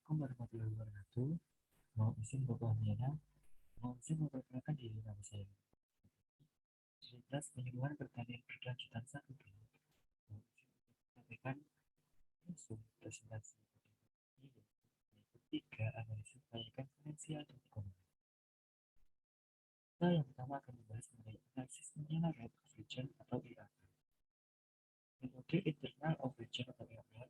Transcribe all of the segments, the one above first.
Assalamualaikum warahmatullahi wabarakatuh. Mau izin Bapak Miana, mau izin memperkenalkan diri nama saya. Jelas penyuluhan pertanian berkelanjutan satu B. Mau izin menyampaikan langsung presentasi ini yaitu tiga analisis baikkan finansial dan ekonomi. Kita yang pertama akan membahas mengenai analisis internal rate of return atau IRR. Metode internal of return atau IRR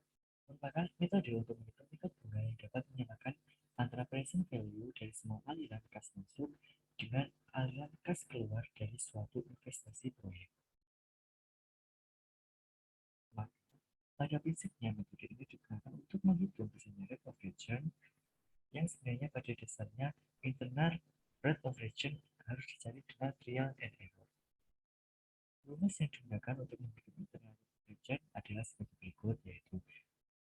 merupakan metode untuk menghitung tingkat bunga yang dapat menyamakan antara present value dari semua aliran kas masuk dengan aliran kas keluar dari suatu investasi proyek. Maka, pada prinsipnya metode ini digunakan untuk menghitung misalnya rate of return yang sebenarnya pada dasarnya internal rate of return harus dicari dengan trial and error. Rumus yang digunakan untuk menghitung internal rate of return adalah sebagai berikut, yaitu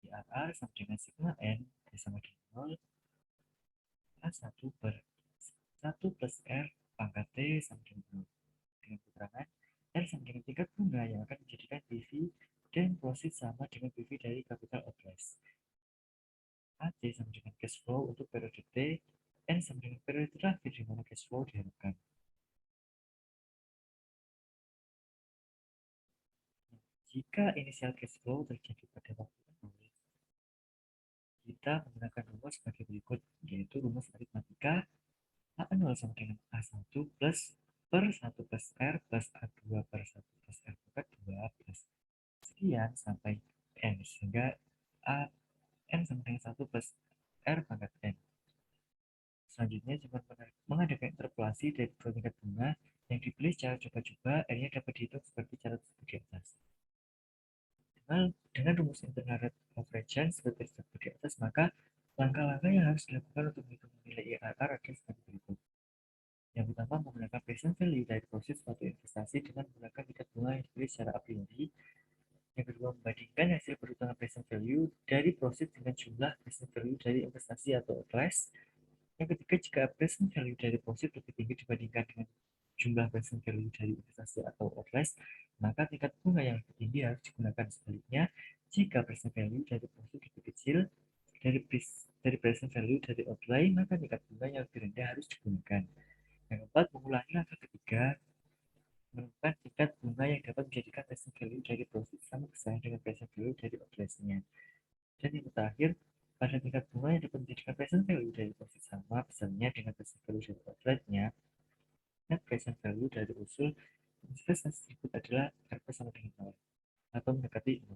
IRR sama dengan sigma N sama dengan 0 1 per 1 plus R pangkat T sama dengan 0. Dengan keterangan R sama dengan tingkat bunga yang akan menjadikan PV dan profit sama dengan PV dari capital outlay. AC sama dengan cash flow untuk periode T, N sama dengan periode terakhir di mana cash flow diharapkan. Jika initial cash flow terjadi pada waktu 0, kita menggunakan rumus sebagai berikut, yaitu rumus aritmatika A0 sama dengan A1 plus per 1 plus R plus A2 per 1 plus R pangkat 2 plus sekian sampai N, sehingga A N sama dengan 1 plus R pangkat N. Selanjutnya, jika mengadakan interpolasi dari dua tingkat bunga yang dipilih secara coba-coba, R-nya dapat dihitung seperti cara tersebut di atas. Dengan rumus internal rate of return seperti tersebut di atas, maka langkah-langkah yang harus dilakukan untuk menghitung nilai IRR adalah sebagai berikut. Yang pertama, menggunakan present value dari proses suatu investasi dengan menggunakan tingkat bunga yang dipilih secara a priori. Yang kedua, membandingkan hasil perhitungan present value dari proses dengan jumlah present value dari investasi atau outlay. Yang ketiga, jika present value dari profit lebih tinggi dibandingkan dengan jumlah present value dari investasi atau outlay, maka tingkat bunga yang lebih tinggi harus digunakan. Sebaliknya, jika present value dari profit lebih kecil dari present value dari outlay, maka tingkat bunga yang lebih rendah harus digunakan. Yang keempat, mengulangi langkah ketiga, menentukan tingkat bunga yang dapat menjadikan present value dari profit sama besar dengan present value dari outlay-nya. Dan yang terakhir, pada tingkat bunga yang dapat menjadikan present value dari profit sama besarnya dengan present value dari outlet-nya, net present value dari usul investasi tersebut adalah RP sama dengan 0 atau mendekati 0.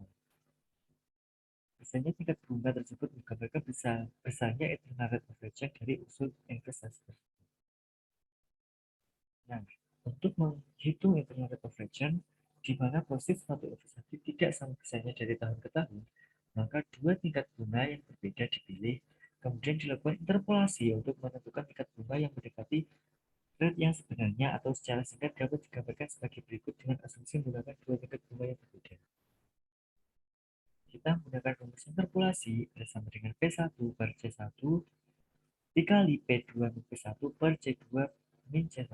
Biasanya tingkat bunga tersebut menggambarkan besarnya internal rate of return dari usul investasi tersebut. Nah, untuk menghitung internal rate of return, di mana proses suatu investasi tidak sama besarnya dari tahun ke tahun, maka dua tingkat bunga yang berbeda dipilih, kemudian dilakukan interpolasi untuk menentukan tingkat bunga yang mendekati rate yang sebenarnya, atau secara singkat dapat digambarkan sebagai berikut dengan asumsi menggunakan dua tingkat bunga yang berbeda. Kita menggunakan rumus interpolasi bersama dengan P1 per C1 dikali P2 min P1 per C2 min C1.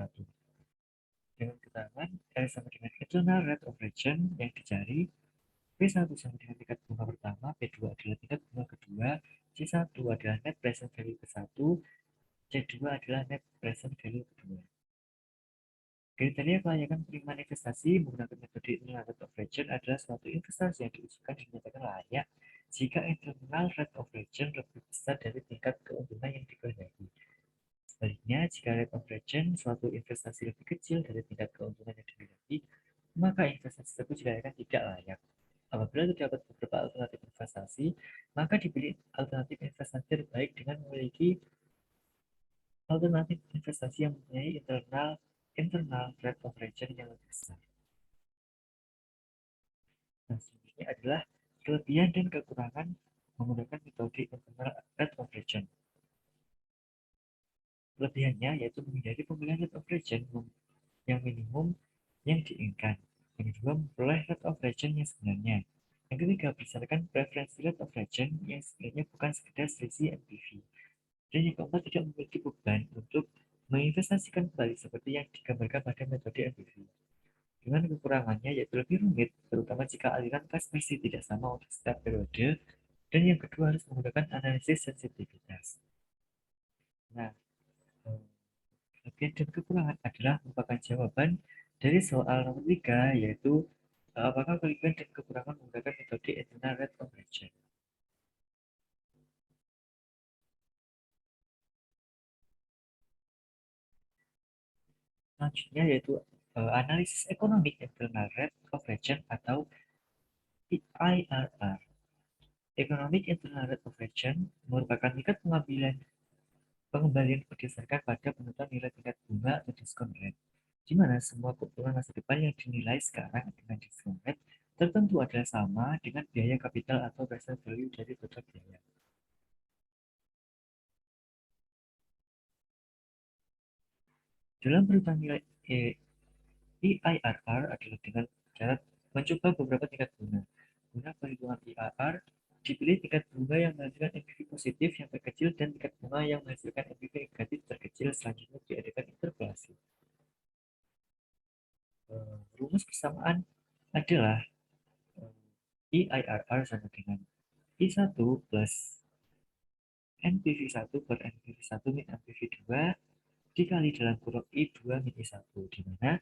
Dengan keterangan R sama dengan internal rate of return yang dicari, P1 sama dengan tingkat bunga pertama, P2 adalah tingkat bunga kedua, C1 adalah net present value ke-1, C2 adalah net present value kedua. Kriteria kelayakan penerimaan investasi menggunakan metode internal rate of return adalah suatu investasi yang diusulkan dinyatakan layak jika internal rate of return lebih besar dari tingkat keuntungan yang dikehendaki. Sebaliknya, jika rate of return suatu investasi lebih kecil dari tingkat keuntungan yang dikehendaki, maka investasi tersebut dinyatakan tidak layak. Apabila terdapat beberapa alternatif investasi, maka dipilih alternatif investasi terbaik dengan memiliki alternatif investasi yang mempunyai internal rate of return yang lebih besar. Nah, selanjutnya adalah kelebihan dan kekurangan menggunakan metode internal rate of return. Kelebihannya yaitu menghindari pemilihan rate of return yang minimum yang diinginkan. Yang kedua, memperoleh rate of return yang sebenarnya. Yang ketiga, berdasarkan preferensi rate of return yang sebenarnya bukan sekedar selisih NPV. Dan yang keempat, tidak memiliki beban untuk menginvestasikan kembali seperti yang digambarkan pada metode NPV. Dengan kekurangannya yaitu lebih rumit, terutama jika aliran kas masih tidak sama untuk setiap periode, Dan yang kedua harus menggunakan analisis sensitivitas. Nah, kelebihan dan kekurangan adalah merupakan jawaban dari soal nomor 3, yaitu apakah kelebihan dan kekurangan menggunakan metode internal rate of return. Selanjutnya yaitu analisis ekonomi internal rate of return atau IRR. Economic Internal Rate of Return merupakan tingkat pengembalian berdasarkan pada penentuan nilai tingkat bunga atau diskon rate, di mana semua keuntungan masa depan yang dinilai sekarang dengan diskon rate tertentu adalah sama dengan biaya kapital atau present value dari total biaya. Dalam perubahan nilai EIRR adalah dengan cara mencoba beberapa tingkat bunga. Guna perhitungan EIRR, dipilih tingkat bunga yang menghasilkan NPV positif yang terkecil dan tingkat bunga yang menghasilkan NPV negatif terkecil. Selanjutnya diadakan interpolasi. Rumus persamaan adalah EIRR sama dengan I1 plus NPV1 per NPV1 min NPV2 dikali dalam kurung I2 min I1, di mana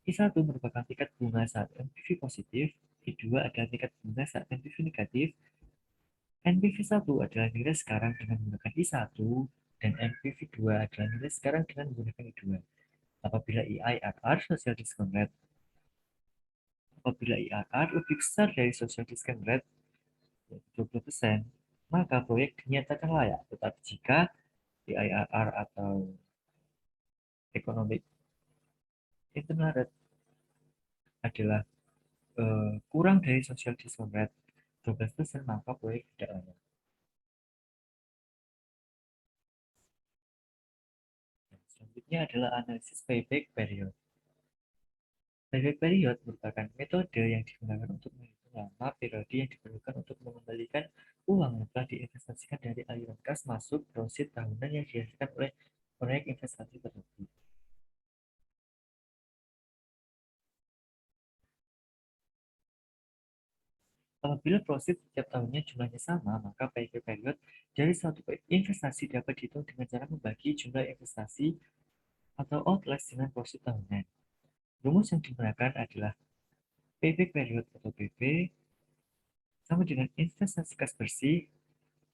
I1 merupakan tingkat bunga saat NPV positif, I2 adalah tingkat bunga saat NPV negatif, NPV1 adalah nilai sekarang dengan menggunakan I1, dan NPV2 adalah nilai sekarang dengan menggunakan I2. Apabila IIRR social discount rate Apabila IRR lebih besar dari social discount rate, 20%, maka proyek dinyatakan layak. Tetapi jika IRR atau economic internal rate adalah kurang dari social discount rate 12%, maka proyek tidak layak. Selanjutnya adalah analisis payback period. Payback period merupakan metode yang digunakan untuk menghitung lama periode yang diperlukan untuk mengembalikan uang yang telah diinvestasikan dari aliran kas masuk proceed tahunan yang dihasilkan oleh proyek investasi tersebut. Apabila proceed setiap tahunnya jumlahnya sama, maka payback period dari suatu investasi dapat dihitung dengan cara membagi jumlah investasi atau outlets dengan proceed tahunan. Rumus yang digunakan adalah payback period atau PP sama dengan investasi kas bersih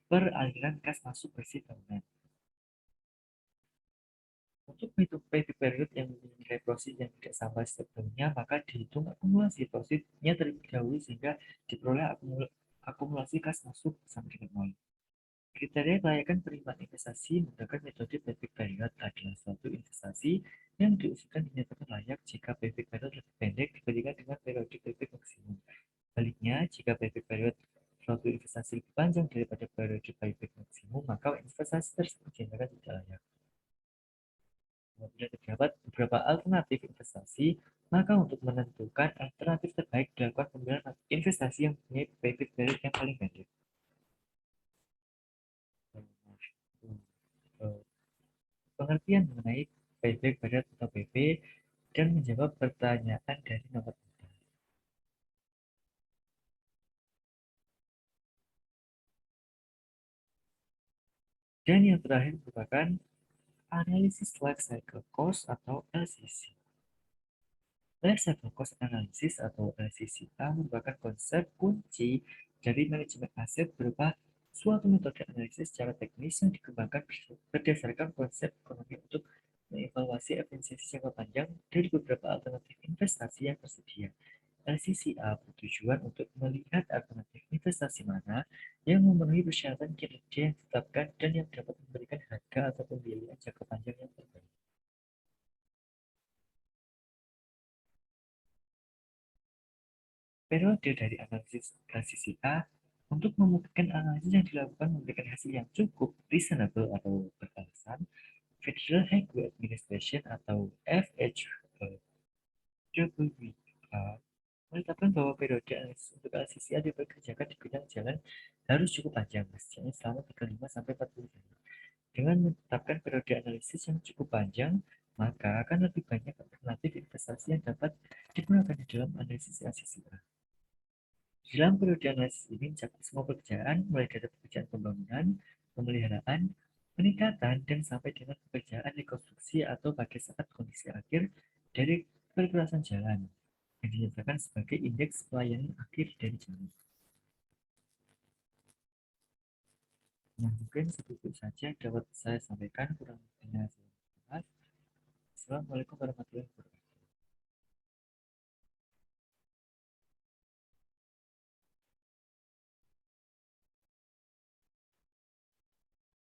per aliran kas masuk bersih tahunan. Untuk menghitung payback period yang memiliki nilai proceed yang tidak sama setiap tahunnya, maka dihitung akumulasi proceednya terlebih dahulu sehingga diperoleh akumulasi kas masuk sama dengan 0. Kriteria kelayakan penerimaan investasi menggunakan metode payback period adalah suatu investasi yang diusulkan dinyatakan layak jika payback period lebih pendek dibandingkan dengan periode payback maksimum. Baliknya, jika payback period suatu investasi lebih panjang daripada periode payback maksimum, maka investasi tersebut dinyatakan tidak layak. Apabila terdapat beberapa alternatif investasi, maka untuk menentukan alternatif terbaik dilakukan pemilihan investasi yang mempunyai payback period yang paling pendek. Pengertian mengenai payback period atau PP dan menjawab pertanyaan dari nomor 4. Dan yang terakhir merupakan analisis life cycle cost atau LCC. Life cycle cost analysis atau LCCA merupakan konsep kunci dari manajemen aset berupa suatu metode analisis secara teknis yang dikembangkan berdasarkan konsep ekonomi untuk mengevaluasi efisiensi jangka panjang dari beberapa alternatif investasi yang tersedia. LCCA bertujuan untuk melihat alternatif investasi mana yang memenuhi persyaratan kinerja yang ditetapkan dan yang dapat memberikan harga atau pembiayaan jangka panjang yang terbaik. Periode dari analisis LCCA untuk memungkinkan analisis yang dilakukan memberikan hasil yang cukup reasonable atau beralasan. Federal Highway Administration atau FHWA menetapkan bahwa periode analisis untuk LCCA dikerjakan di bidang jalan harus cukup panjang, setidaknya selama 35 sampai 40 tahun. Dengan menetapkan periode analisis yang cukup panjang, maka akan lebih banyak alternatif investasi yang dapat digunakan di dalam analisis LCCA. Dalam periode analisis ini mencakup semua pekerjaan, mulai dari pekerjaan pembangunan, pemeliharaan, peningkatan, dan sampai dengan pekerjaan rekonstruksi atau pada saat kondisi akhir dari perluasan jalan yang dinyatakan sebagai indeks pelayanan akhir dari jalan. Nah, mungkin segitu saja dapat saya sampaikan, kurang lebihnya saya. Assalamualaikum warahmatullahi wabarakatuh.